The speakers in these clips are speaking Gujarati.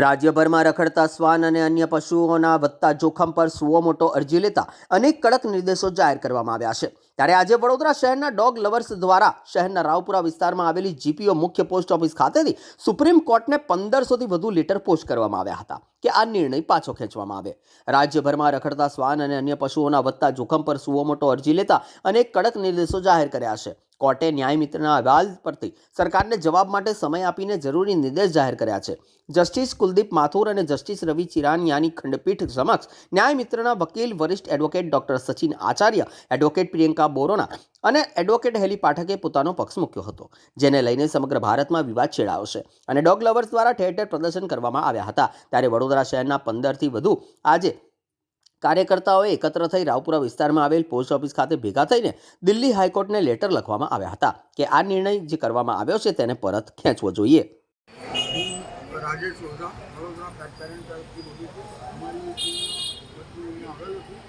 રાજ્યભરમાં રખડતા શ્વાન અને અન્ય પશુઓના વધતા જોખમ પર સુઓ મોટો અરજી લેતા અનેક કડક નિર્દેશો જાહેર કરવામાં આવ્યા છે। ત્યારે આજે વડોદરા શહેરના ડોગ લવર્સ દ્વારા શહેરના રાવપુરા વિસ્તારમાં આવેલી જીપીઓ મુખ્ય પોસ્ટ ઓફિસ ખાતેથી સુપ્રીમ કોર્ટને 1500થી વધુ લેટર પોસ્ટ કરવામાં આવ્યા હતા કે આ નિર્ણય પાછો ખેંચવામાં આવે। રાજ્યભરમાં રખડતા શ્વાન અને અન્ય પશુઓના વધતા જોખમ પર સુઓ મોટો અરજી લેતા અનેક કડક નિર્દેશો જાહેર કર્યા છે। કોર્ટે ન્યાય મિત્રના અહેવાલ પરથી સરકારને જવાબ માટે સમય આપીને જરૂરી નિર્દેશ જાહેર કર્યા છે। જસ્ટિસ કુલદીપ માથુર અને જસ્ટિસ રવિ ચિરાનિયાની ખંડપીઠ સમક્ષ ન્યાય મિત્રના વકીલ વરિષ્ઠ advocate doctor Sachin Acharya, advocate Priyanka બોરોના અને એડવોકેટ હેલી પાઠકે પોતાનો પક્ષ મૂક્યો હતો, જેને લઈને સમગ્ર ભારતમાં વિવાદ છેડાયો છે અને ડોગ લવર્સ દ્વારા ઠેર ઠેર પ્રદર્શન કરવામાં આવ્યા હતા। ત્યારે વડોદરા શહેરના 15થી વધુ આજે કાર્યકર્તાઓએ એકત્ર થઈ રાવપુરા વિસ્તારમાં આવેલ પોસ્ટ ઓફિસ ખાતે ભેગા થઈને દિલ્હી હાઈકોર્ટને લેટર લખવામાં આવ્યા હતા કે આ નિર્ણય જે કરવામાં આવ્યો છે તેને પરત ખેંચવો જોઈએ। રાજેશ ઓઝા વડોદરા પેટ પેરેન્ટ તરફથી બોલું છું। અમારી વસ્તુ અહીંયા આવેલો છું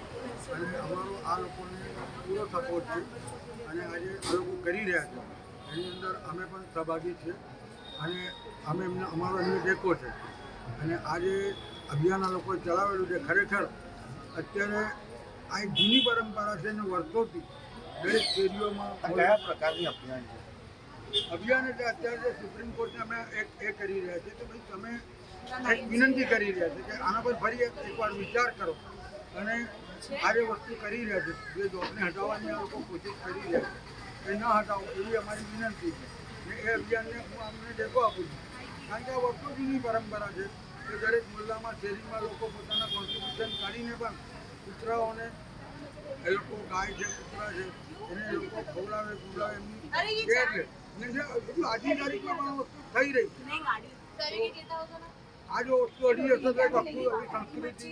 અને અમારો આ લોકોને પૂરો સપોર્ટ છે અને આજે આ લોકો કરી રહ્યા છે એની અંદર અમે પણ સહભાગી છીએ અને અમે અમારો એમને ટેકો છે અને આજે અભિયાન આ લોકોએ ચલાવેલું છે। ખરેખર અત્યારે આ એક જૂની પરંપરા છે અને વર્ષોથી દરેક શેરીઓમાં કયા પ્રકારની અભિયાન છે? અભિયાન એટલે અત્યારે જે સુપ્રીમ કોર્ટને અમે એ કરી રહ્યા છીએ કે ભાઈ તમે એક વિનંતી કરી રહ્યા છે કે આના પર ફરી એકવાર વિચાર કરો અને આ જે વસ્તુ કરી રહ્યા છે જે ડોગને હટાવવાની આ લોકો કોશિશ કરી રહ્યા છે એ ન હટાવો એવી અમારી વિનંતી છે અને એ અભિયાનને હું અમને ટેકો આપું છું કારણ કે આ વર્ષો જૂની પરંપરા છે કે દરેક મુલ્લામાં શેરીમાં લોકો પોતાના કોન્ટ્રીબ્યુશન કાઢીને પણ કૂતરાઓને એ લોકો ગાય છે, કૂતરા છે એને લોકો ખવડાવે એમની કેર લે। આજની તારીખમાં પણ વસ્તુ થઈ રહી છે। આ જો વસ્તુ અડી હશે તો संस्कृति।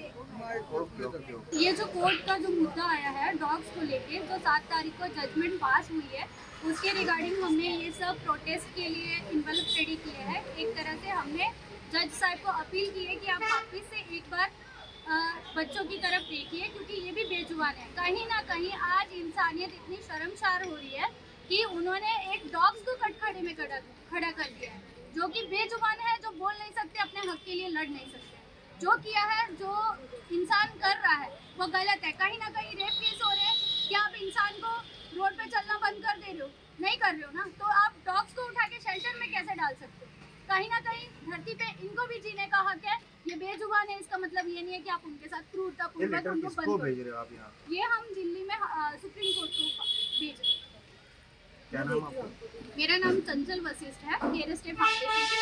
ये जो कोर्ट का जो मुद्दा आया है डॉग्स को लेके, जो 7 तारीख को जजमेंट पास हुई है, उसके रिगार्डिंग हमने ये सब प्रोटेस्ट के लिए इन्वेल्व रेडी किए हैं। एक तरह से हमने जज साहब को अपील की है कि आप वापस से एक बार बच्चों की तरफ देखिए क्योंकि ये भी बेजुबान है। कहीं ना कहीं आज इंसानियत इतनी शर्मसार हो रही है कि उन्होंने एक डॉग्स को कटघरे में खड़ा कर दिया है जो कि बेजुबान है, जो बोल नहीं सकते, अपने हक के लिए लड़ नहीं सकते। जो किया है, जो इंसान कर रहा है वो गलत है। कहीं ना कहीं रेप केस हो रहे हैं, क्या आप इंसान को रोड पे चलना बंद कर दे रहे हो? नहीं कर रहे हो ना, तो आप डॉग्स को उठा के शेल्टर में कैसे डाल सकते हो? कहीं ना कहीं धरती पे इनको भी जीने का हक है। ये बेजुबान है इसका मतलब ये नहीं है कि आप उनके साथ क्रूरतापूर्वक उनको बंद भेज रहे हो आप यहाँ? ये हम दिल्ली में सुप्रीम कोर्ट को भेज रहे हैं। क्या नाम आपका? मेरा नाम चंचल वशिष्ठ है, केयर स्टे फाउंडेशन की